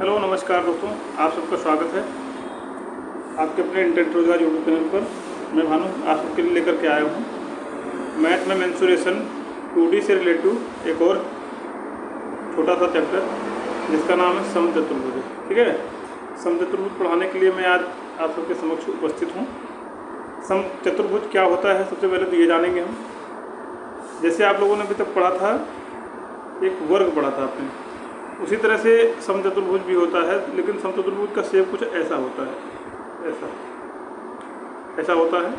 Hello नमस्कार दोस्तों, आप सबका स्वागत है आपके अपने इंटरनेट रोजगार यूट्यूब चैनल पर। मैं भानु आप सबके लिए लेकर के आया हूँ मैथ में मेंसुरेशन 2D से रिलेटिव एक और छोटा सा चैप्टर जिसका नाम है समचतुर्भुज। ठीक है, समचतुर्भुज पढ़ाने के लिए मैं आज आप सबके समक्ष उपस्थित हूँ। समचतुर्भुज क्या होता है सबसे पहले तो ये जानेंगे हम। जैसे आप लोगों ने अभी तक पढ़ा था, एक वर्ग पढ़ा था आपने, उसी तरह से समचतुर्भुज भी होता है, लेकिन समचतुर्भुज का शेप कुछ ऐसा होता है, ऐसा होता है।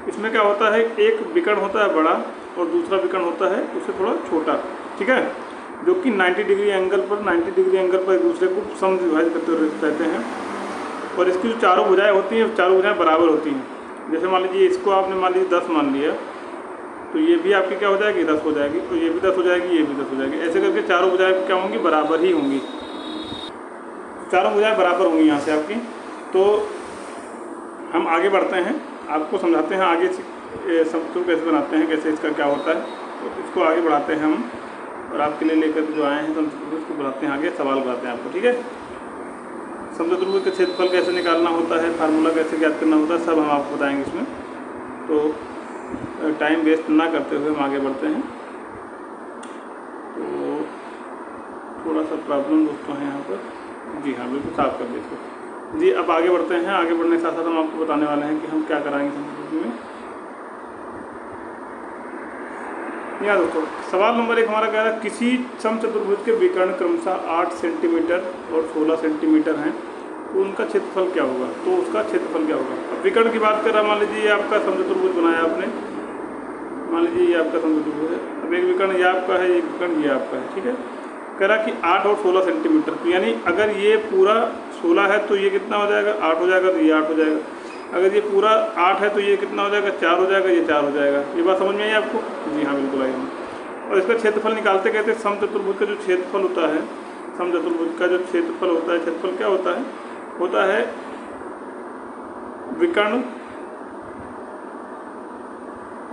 इसमें क्या होता है, एक विकर्ण होता है बड़ा और दूसरा विकर्ण होता है उससे थोड़ा छोटा। ठीक है, जो कि 90 डिग्री एंगल पर एक दूसरे को समविभाजित करते हुए रहते हैं। और इसकी जो चारों भुजाएं होती हैं, चारों भुजाएं बराबर होती हैं। जैसे मान लीजिए इसको आपने मान लीजिए 10 मान लिया, तो ये भी आपकी क्या हो जाएगी 10 हो जाएगी, तो ये भी 10 हो जाएगी, ये भी 10 हो जाएगी। ऐसे करके चारों भुजाएं क्या होंगी, बराबर ही होंगी। चारों भुजाएं बराबर होंगी यहाँ से आपकी। तो हम आगे बढ़ते हैं, आपको समझाते हैं आगे समचतुर्भुज कैसे बनाते हैं, कैसे इसका क्या होता है। तो इसको आगे बढ़ाते हैं हम, और आपके लिए लेकर जो आए हैं समचतुर्भुज को बढ़ाते हैं आगे, सवाल बढ़ाते हैं आपको। ठीक है, समचतुर्भुज का क्षेत्रफल कैसे निकालना होता है, फार्मूला कैसे ज्ञात करना होता है, सब हम आपको बताएंगे इसमें। तो टाइम वेस्ट ना करते हुए हम आगे बढ़ते हैं। तो थोड़ा सा प्रॉब्लम दोस्तों है यहाँ पर। जी हाँ, बिल्कुल साफ कर दे इसको। जी, अब आगे बढ़ते हैं। आगे बढ़ने के साथ साथ हम आपको बताने वाले हैं कि हम क्या कराएंगे समचतुर्भुज में। यहाँ दोस्तों सवाल नंबर 1 हमारा कह रहा है, किसी समचतुर्भुज के विकर्ण क्रमशः 8 सेंटीमीटर और 16 सेंटीमीटर हैं, तो उनका क्षेत्रफल क्या होगा। तो उसका क्षेत्रफल क्या होगा। अब विकर्ण की बात कर रहा है, मान लीजिए ये आपका समचतुर्भुज बनाया आपने, मान लीजिए ये आपका समचतुर्भुज है। अब एक विकर्ण ये आपका है, एक विकर्ण ये आपका है। ठीक है, कह रहा कि 8 और 16 सेंटीमीटर, तो यानी अगर ये पूरा 16 है तो ये कितना हो जाएगा, 8 हो जाएगा, तो ये 8 हो जाएगा। अगर ये पूरा 8 है तो ये कितना हो जाएगा, 4 हो जाएगा, ये 4 हो जाएगा। ये बात समझ में आई आपको। जी हाँ, बिल्कुल आई। और इसका क्षेत्रफल निकालते कहते हैं समचतुर्भुज का जो क्षेत्रफल होता है, समचतुर्भुज का जो क्षेत्रफल होता है, क्षेत्रफल क्या होता है विकर्ण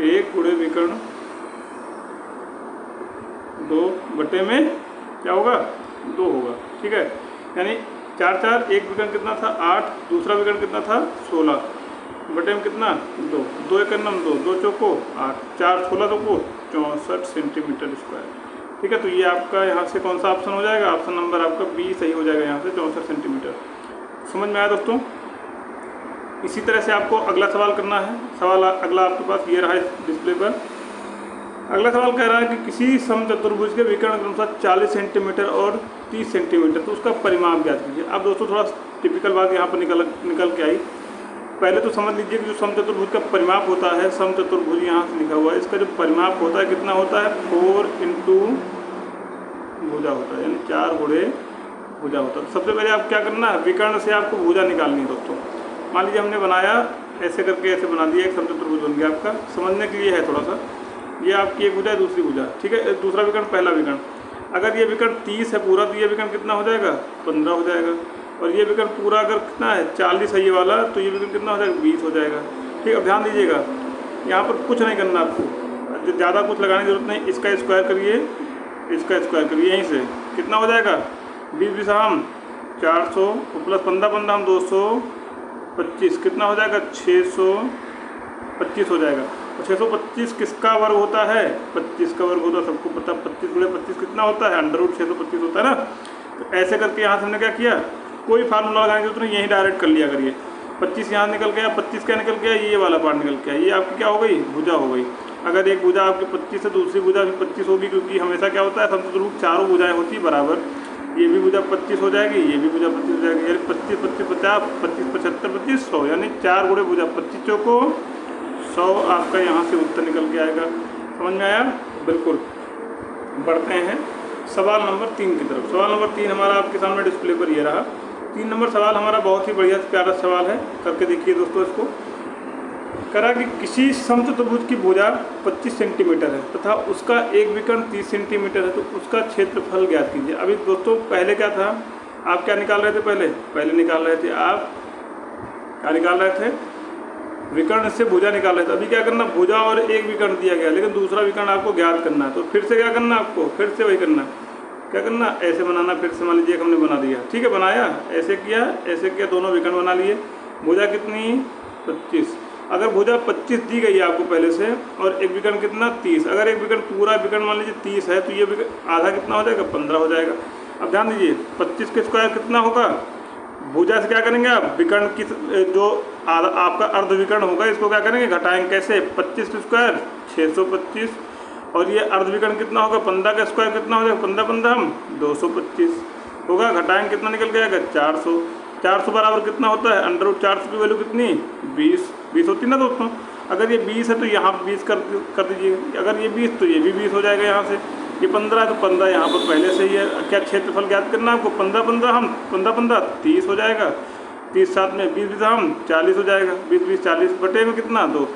1 गुणे विकर्ण 2 बटे में क्या होगा, 2 होगा। ठीक है, यानी 4 4, एक विकर्ण कितना था 8, दूसरा विकर्ण कितना था 16, बटे में कितना 2, 2 एक 2, 2 चौको 8, 4 16 चौको 64 सेंटीमीटर स्क्वायर। ठीक है, तो ये आपका यहाँ से कौन सा ऑप्शन हो जाएगा, ऑप्शन नंबर आपका बी सही हो जाएगा यहाँ से, 64 सेंटीमीटर। समझ में आया दोस्तों। इसी तरह से आपको अगला सवाल करना है। सवाल अगला आपके पास ये रहा है डिस्प्ले पर। अगला सवाल कह रहा है कि किसी समचतुर्भुज के विकर्ण क्रमशः 40 सेंटीमीटर और 30 सेंटीमीटर, तो उसका परिमाप ज्ञात कीजिए। अब दोस्तों थोड़ा टिपिकल बात यहाँ पर निकल के आई। पहले तो समझ लीजिए कि जो समचतुर्भुज का परिमाप होता है, समचतुर्भुज यहाँ से लिखा हुआ है, इसका जो परिमाप होता है कितना होता है, 4 इंटू भुजा होता है, यानी 4 गुणे भुजा होता है। सबसे पहले आप क्या करना है, विकर्ण से आपको भुजा निकालनी है दोस्तों। मान लीजिए हमने बनाया ऐसे करके, ऐसे बना दिया, एक समचतुर्भुज बन गया आपका। समझने के लिए है थोड़ा सा, ये आपकी एक भुजा है, दूसरी भुजा। ठीक है, दूसरा विकर्ण, पहला विकर्ण। अगर ये विकर्ण 30 है पूरा, तो ये विकर्ण कितना हो जाएगा, 15 हो जाएगा। और ये विकर्ण पूरा अगर कितना है 40 है ये वाला, तो ये विकर्ण कितना हो जाएगा, 20 हो जाएगा। ठीक, अब ध्यान दीजिएगा, यहाँ पर कुछ नहीं करना आपको, ज़्यादा कुछ लगाने की जरूरत नहीं। इसका स्क्वायर करिए, इसका स्क्वायर करिए, यहीं से कितना हो जाएगा, 20 हम 400 प्लस 15 15 हम 225, कितना हो जाएगा 625 हो जाएगा। तो 625 किसका वर्ग होता है, 25 का वर्ग होता है, सबको पता। 25 गुणे 25 कितना होता है, √625 होता है ना। तो ऐसे करके यहाँ से हमने क्या किया, कोई फार्मूला लगाने की जरूरत नहीं, यहीं डायरेक्ट कर लिया करिए। 25 यहाँ निकल गया, 25 क्या निकल गया, ये वाला पार्ट निकल गया, ये आपकी क्या हो गई, भुजा हो गई। अगर एक भुजा आपकी 25 है, दूसरी भुजा भी 25 होगी, क्योंकि हमेशा क्या होता है समचतुर्भुज चारों भुजाएं होती बराबर। ये भी भुजा 25 हो जाएगी, ये भी भुजा 25 हो जाएगी, यानी 25 25 50, 25 75 25 100, यानी 4 गुणे भुजा 25 चौको 100 आपका यहाँ से उत्तर निकल के आएगा। समझ में आया, बिल्कुल। बढ़ते हैं सवाल नंबर 3 की तरफ। सवाल नंबर 3 हमारा आपके सामने डिस्प्ले पर ये रहा। 3 नंबर सवाल हमारा बहुत ही बढ़िया प्यारा सवाल है, करके देखिए दोस्तों। इसको करा कि किसी समचतुर्भुज की भुजा 25 सेंटीमीटर है तथा उसका एक विकर्ण 30 सेंटीमीटर है, तो उसका क्षेत्रफल ज्ञात कीजिए। अभी दोस्तों पहले क्या था, आप क्या निकाल रहे थे, पहले निकाल रहे थे, आप क्या निकाल रहे थे, विकर्ण से भुजा निकाल रहे थे। अभी क्या करना, भुजा और एक विकर्ण दिया गया, लेकिन दूसरा विकर्ण आपको ज्ञात करना है। तो फिर से क्या करना, आपको फिर से वही करना, क्या करना, ऐसे बनाना। फिर से मान लीजिए हमने बना दिया, ठीक है, बनाया, ऐसे किया, दोनों विकर्ण बना लिए। भुजा कितनी, 25। अगर भुजा 25 दी गई है आपको पहले से, और एक विकर्ण कितना, 30। अगर एक विकर्ण पूरा विकर्ण मान लीजिए 30 है, तो ये आधा कितना हो जाएगा, 15 हो जाएगा। अब ध्यान दीजिए 25 के स्क्वायर कितना होगा, भुजा से क्या करेंगे आप, विकर्ण की जो आपका अर्ध विकर्ण होगा इसको क्या करेंगे, घटाएंगे। कैसे, 25 के स्क्वायर 625, और ये अर्ध विकर्ण कितना होगा, 15 का स्क्वायर कितना हो जाएगा, 15 हम 225 होगा। घटाएंगे कितना निकल के आएगा, 400। 400 बराबर कितना होता है, अंडर रूट 400 की वैल्यू कितनी, 20 होती है ना दोस्तों। अगर ये 20 है तो यहाँ 20 कर दीजिए, अगर ये 20 तो ये भी 20 हो जाएगा। यहाँ से ये 15 है तो 15 यहाँ पर पहले से ही है। क्या क्षेत्रफल ज्ञात करना है आपको, 15 30 हो जाएगा, 30 साथ में 20 हम 40 हो जाएगा। 20 40 बटे में कितना, 2।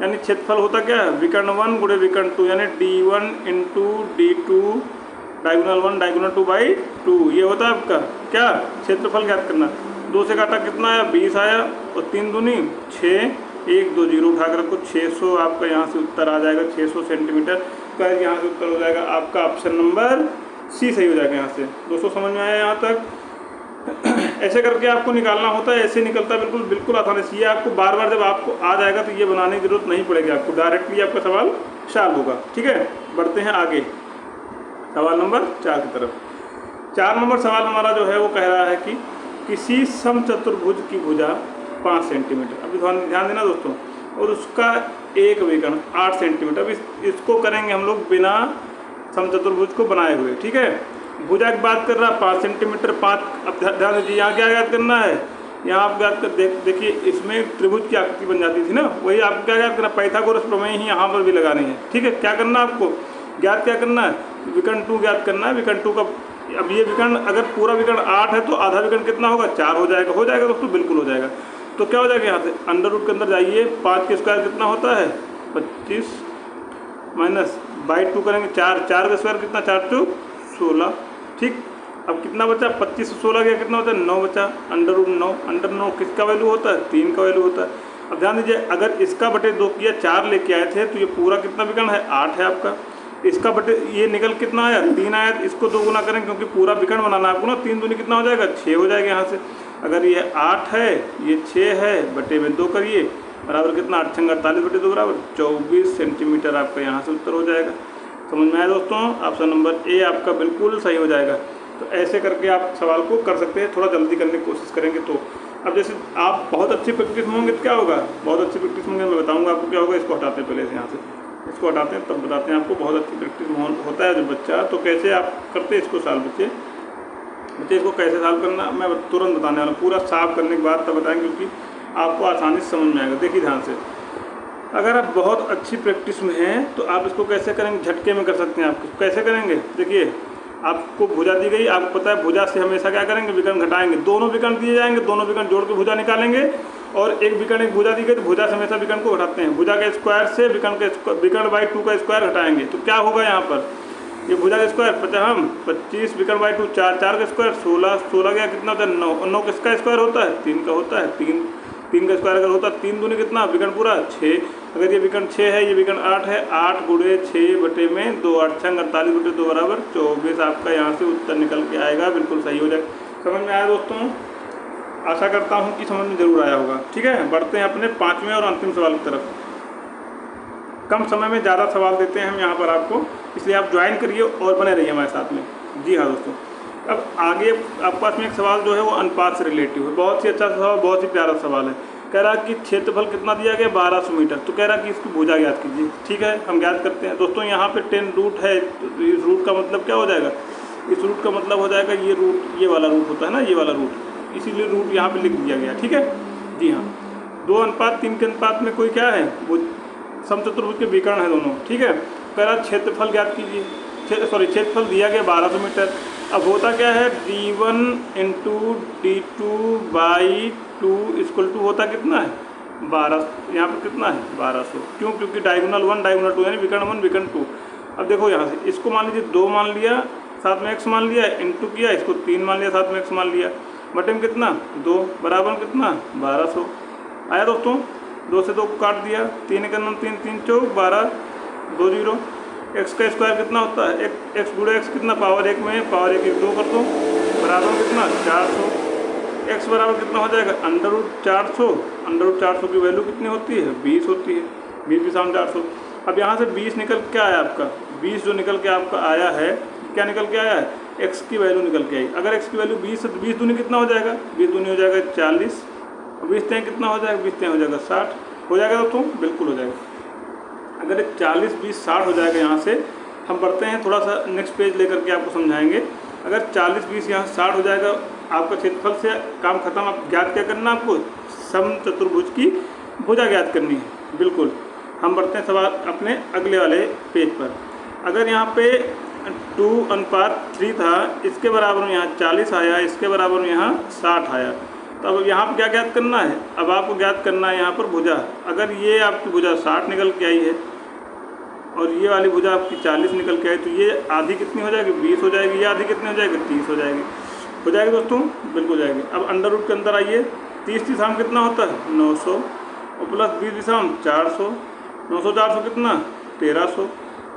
यानी क्षेत्रफल होता क्या है, विकर्ण 1 गुणे विकर्ण 2, यानी D1 into D2 diagonal 1 diagonal 2/2, ये होता है आपका क्या, क्षेत्रफल ज्ञात करना। 2 से काटा कितना आया, 20 आया, और 3 दूनी 6, 1 2 0 उठा कर रखो, 600 आपका यहाँ से उत्तर आ जाएगा, 600 सेंटीमीटर स्क्वायर यहाँ से उत्तर हो जाएगा आपका। ऑप्शन नंबर सी सही हो जाएगा। यहाँ से दोस्तों समझ में आया यहाँ तक। ऐसे करके आपको निकालना होता है, ऐसे निकलता है, बिल्कुल आसानी से। ये आपको बार बार जब आपको आ जाएगा तो ये बनाने की जरूरत नहीं पड़ेगी आपको, डायरेक्टली आपका सवाल सॉल्व होगा। ठीक है, बढ़ते हैं आगे सवाल नंबर 4 की तरफ। 4 नंबर सवाल हमारा जो है वो कह रहा है कि किसी समचतुर्भुज की भुजा 5 सेंटीमीटर, अभी ध्यान देना दोस्तों, और उसका एक विकर्ण 8 सेंटीमीटर। अब इसको करेंगे हम लोग बिना समचतुर्भुज को बनाए हुए। ठीक है, भुजा की बात कर रहा है 5 सेंटीमीटर 5। अब ध्यान दीजिए यहाँ क्या याद करना है, यहाँ आप याद कर देखिए, इसमें त्रिभुज की आकृति बन जाती थी ना, वही आपको क्या याद करना, पाइथागोरस प्रमेय ही यहाँ पर भी लगानी है। ठीक है, क्या करना आपको, ज्ञात क्या करना है, विकर्ण 2 ज्ञात करना है। विकर्ण 2 का, अब ये विकर्ण अगर पूरा विकर्ण 8 है तो आधा विकर्ण कितना होगा, 4 हो जाएगा दोस्तों, बिल्कुल हो जाएगा। तो क्या हो जाएगा, यहाँ से अंडर रूट के अंदर जाइए, 5 के स्क्वायर कितना होता है 25 माइनस बाई 2 करेंगे 4 का स्क्वायर कितना, 4 2 16। ठीक, अब कितना बचा, 25 से 16 गया कितना होता है, 9 बचा। अंडर रूट 9, अंडर 9 किसका वैल्यू होता है, 3 का वैल्यू होता है। अब ध्यान दीजिए, अगर इसका बटे 2 किया 4 लेके आए थे तो ये पूरा कितना विकर्ण है, 8 है आपका। इसका बटे ये निकल कितना आया, 3 आया, इसको 2 गुना करेंगे क्योंकि पूरा विकर्ण बनाना आपको ना। 3 दूनी कितना हो जाएगा, 6 हो जाएगा। यहाँ से अगर ये 8 है, ये 6 है, बटे में 2 करिए, बराबर कितना, 8 6 48 बटे 2 बराबर 24 सेंटीमीटर आपका यहाँ से उत्तर हो जाएगा। समझ में आया दोस्तों, ऑप्शन नंबर ए आपका बिल्कुल सही हो जाएगा। तो ऐसे करके आप सवाल को कर सकते हैं, थोड़ा जल्दी करने की कोशिश करेंगे तो। अब जैसे आप बहुत अच्छी प्रैक्टिस में होंगे तो क्या होगा, बहुत अच्छी प्रैक्टिस में होंगे, मैं बताऊंगा आपको क्या होगा। इसको हटाते हैं पहले से, यहाँ से इसको हटाते हैं, तब बताते हैं आपको। बहुत अच्छी प्रैक्टिस में होता है जब बच्चा, तो कैसे आप करते हैं इसको सॉल्व, बच्चे इसको कैसे सॉल्व करना मैं तुरंत बताने वाला हूँ। पूरा साफ करने के बाद तब बताएंगे, क्योंकि आपको आसानी से समझ में आएगा। देखिए ध्यान से, अगर आप बहुत अच्छी प्रैक्टिस में हैं तो आप इसको कैसे करेंगे, झटके में कर सकते हैं। आप कैसे करेंगे, देखिए आपको भुजा दी गई, आपको पता है भुजा से हमेशा क्या करेंगे, विकर्ण घटाएंगे। दोनों विकर्ण दिए जाएंगे, दोनों विकर्ण जोड़ के भुजा निकालेंगे, और एक विकर्ण एक भुजा दी गई तो भुजा से हमेशा विकर्ण को घटाते हैं। भुजा के स्क्वायर से विकर्ण बाई 2 का स्क्वायर घटाएंगे तो क्या होगा, यहाँ पर ये भुजा का स्क्वायर 25 विकर्ण बाई 2 4 का स्क्वायर 16 गया कितना होता है, 9 किसका स्क्वायर होता है, 3 का होता है। 3 का स्क्वायर अगर होता है 3 दूनी कितना, विकर्ण पूरा 6। अगर ये विकर्ण 6 है, ये विकर्ण 8 है, 8 गुणे 6 बटे में 2 8 6 48 बटे 2 बराबर 24 आपका यहाँ से उत्तर निकल के आएगा, बिल्कुल सही हो जाएगा। समझ में आया दोस्तों, आशा करता हूँ कि समझ में जरूर आया होगा। ठीक है, बढ़ते हैं अपने 5वें और अंतिम सवाल की तरफ। कम समय में ज़्यादा सवाल देते हैं हम यहाँ पर आपको, इसलिए आप ज्वाइन करिए और बने रहिए हमारे साथ में। जी हाँ दोस्तों, अब आगे आपके पास में एक सवाल जो है वो अनुपात से रिलेटिव है। बहुत ही अच्छा सवाल, बहुत ही प्यारा सवाल है। कह रहा कि क्षेत्रफल कितना दिया गया, 1200 मीटर। तो कह रहा कि इसकी भुजा ज्ञात कीजिए। ठीक है, हम ज्ञात करते हैं दोस्तों। यहाँ पे 10 रूट है, तो इस रूट का मतलब क्या हो जाएगा, इस रूट का मतलब हो जाएगा ये रूट, ये वाला रूट होता है ना, ये वाला रूट, इसीलिए रूट यहाँ पे लिख दिया गया। ठीक है, जी हाँ, 2:3 के अनुपात में कोई क्या है, वो समचतुर्भुज के विकर्ण है दोनों। ठीक है, कह रहा क्षेत्रफल ज्ञात कीजिए। क्षेत्रफल दिया गया 1200 मीटर। अब होता क्या है, D1 into D2 by 2 equal to होता कितना है, 12। यहाँ पर कितना है, 1200। क्यों, क्योंकि डायगोनल 1 डायगोनल 2 यानी विकर्ण 1 विकर्ण 2। अब देखो यहाँ से इसको मान लीजिए 2 मान लिया, साथ में x मान लिया, इंटू किया, इसको 3 मान लिया, साथ में x मान लिया, बटे में कितना 2 बराबर कितना 1200 आया दोस्तों। 2 से 2 को काट दिया, 3 का 3 3 चौक 12 2 0। एक्स का स्क्वायर कितना होता है, एक्स गुणे एक्स कितना, पावर 1 में पावर 1 1 2 कर दो, बराबर कितना 400। एक्स बराबर कितना हो जाएगा अंडर रूट 400। अंडर रूट 400 की वैल्यू कितनी होती है 20 होती है, 20 भी 400। अब यहाँ से 20 निकल के आया आपका, 20 जो निकल के आपका आया है, क्या निकल के आया है, एक्स की वैल्यू निकल के आई। अगर एक्स की वैल्यू 20 है तो 20 दूनी कितना हो जाएगा, 20 दूनी हो जाएगा 40, और 20 तय कितना हो जाएगा, 20 तय हो जाएगा 60। हो जाएगा दोस्तों, बिल्कुल हो जाएगा। अगर 40 20 60 हो जाएगा, यहाँ से हम बढ़ते हैं थोड़ा सा नेक्स्ट पेज लेकर के आपको समझाएंगे। अगर 40 20 यहाँ 60 हो जाएगा, आपका क्षेत्रफल से काम खत्म। आप ज्ञात क्या करना, आपको समचतुर्भुज की भुजा ज्ञात करनी है। बिल्कुल, हम बढ़ते हैं सवाल अपने अगले वाले पेज पर। अगर यहाँ पे 2:3 था, इसके बराबर में यहाँ 40 आया, इसके बराबर में यहाँ 60 आया, तो अब यहाँ पर क्या ज्ञात करना है, अब आपको ज्ञात करना है यहाँ पर भुजा। अगर ये आपकी भुजा 60 निकल के आई है और ये वाली भुजा आपकी 40 निकल के आई, तो ये आधी कितनी हो जाएगी 20 हो जाएगी, ये आधी कितनी हो जाएगी 30 हो जाएगी। हो जाएगी दोस्तों, बिल्कुल हो जाएगी। अब अंडर रूट के अंदर आइए, 30 दिशा में कितना होता है 900, और प्लस 20 दिशा में 400, 900 400 कितना 1300।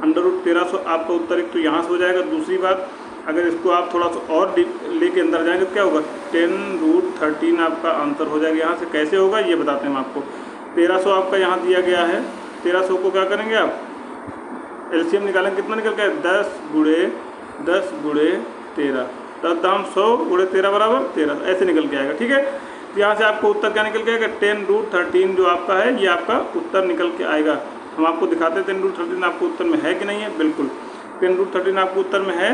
अंडर रूट 1300 आपका उत्तर एक तो यहाँ से हो जाएगा। दूसरी बात, अगर इसको आप थोड़ा सा और डीप लेके अंदर जाएंगे तो क्या होगा, 10√13 आपका आंसर हो जाएगा। यहाँ से कैसे होगा ये बताते हैं हम आपको। 1300 आपका यहाँ दिया गया है, 1300 को क्या करेंगे आप एलसीएम निकालेंगे, कितना निकल के 10 गुणे 13, 10 दाम 100 गुणे 13 बराबर 13, ऐसे निकल के आएगा। ठीक है, तो यहाँ से आपको उत्तर क्या निकल के आएगा, 10√13 जो आपका है ये आपका उत्तर निकल के आएगा। हम आपको दिखाते हैं 10√13 आपको उत्तर में है कि नहीं है। बिल्कुल 10√13 आपको उत्तर में है,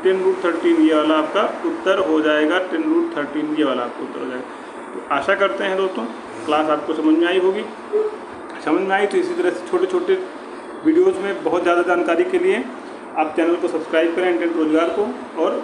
10√13 ये वाला आपका उत्तर हो जाएगा, 10√13 ये वाला आपका उत्तर हो जाएगा। तो आशा करते हैं दोस्तों क्लास आपको समझ में आई होगी। समझ में आई तो इसी तरह से छोटे छोटे वीडियोज़ में बहुत ज़्यादा जानकारी के लिए आप चैनल को सब्सक्राइब करें इंटेंट रोजगार को, और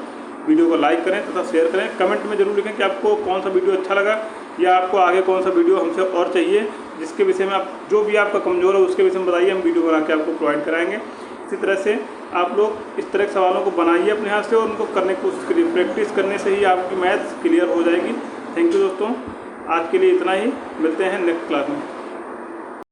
वीडियो को लाइक करें तथा शेयर करें। कमेंट में जरूर लिखें कि आपको कौन सा वीडियो अच्छा लगा, या आपको आगे कौन सा वीडियो हमसे और चाहिए, जिसके विषय में आप जो भी आपका कमज़ोर है उसके विषय में बताइए, हम वीडियो बना के आपको प्रोवाइड कराएंगे। इसी तरह से आप लोग इस तरह के सवालों को बनाइए अपने हाथ से, और उनको करने की कोशिश करिए। प्रैक्टिस करने से ही आपकी मैथ्स क्लियर हो जाएगी। थैंक यू दोस्तों, आज के लिए इतना ही, मिलते हैं नेक्स्ट क्लास में।